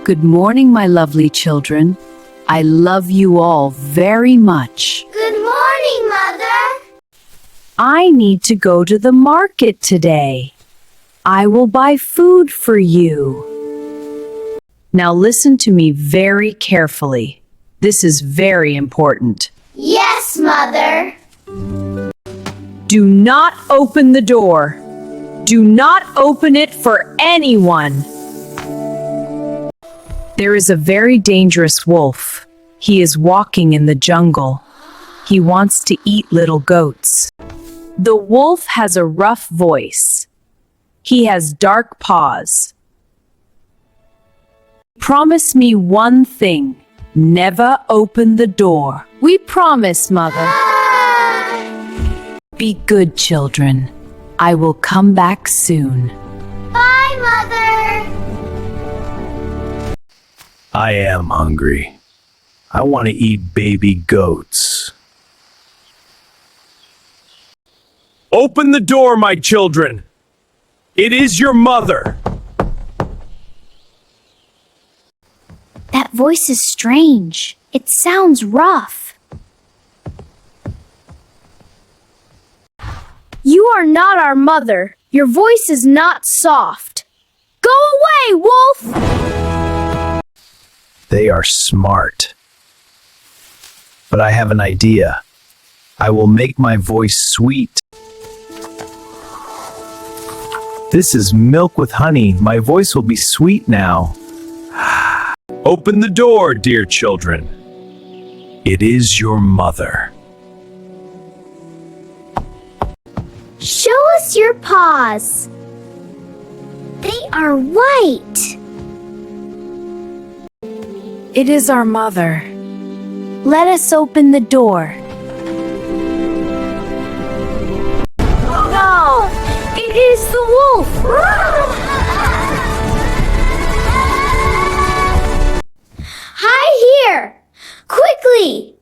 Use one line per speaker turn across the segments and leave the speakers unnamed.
Good morning, my lovely children. I love you all very much.
Good morning, Mother.
I need to go to the market today. I will buy food for you. Now listen to me very carefully. This is very important.
Yes, Mother.
Do not open the door. Do not open it for anyone. There is a very dangerous wolf. He is walking in the jungle. He wants to eat little goats. The wolf has a rough voice. He has dark paws. Promise me one thing. Never open the door. We promise, Mother. Be good, children. I will come back soon.
Bye, Mother.
I am hungry. I want to eat baby goats. Open the door, my children. It is your mother.
That voice is strange. It sounds rough. You are not our mother. Your voice is not soft. Go away, wolf!
They are smart. But I have an idea. I will make my voice sweet. This is milk with honey. My voice will be sweet now. Open the door, dear children. It is your mother.
Show us your paws. They are white.
It is our mother. Let us open the door.
No! It is the wolf! Hide here! Quickly!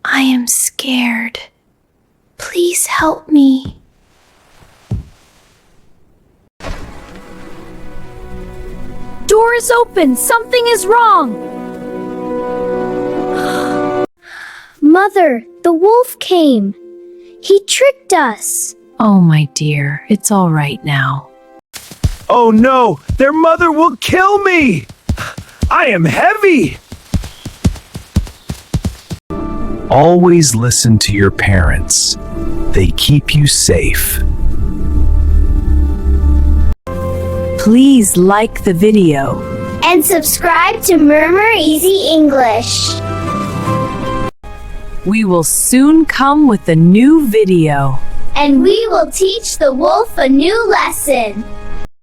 I am scared. Please help me.
Door is open! Something is wrong! Mother, the wolf came. He tricked us.
Oh, my dear, it's all right now.
Oh no! Their mother will kill me! I am heavy! Always listen to your parents. They keep you safe.
Please like the video.
And subscribe to Murmur Easy English.
We will soon come with a new video.
And we will teach the wolf a new lesson.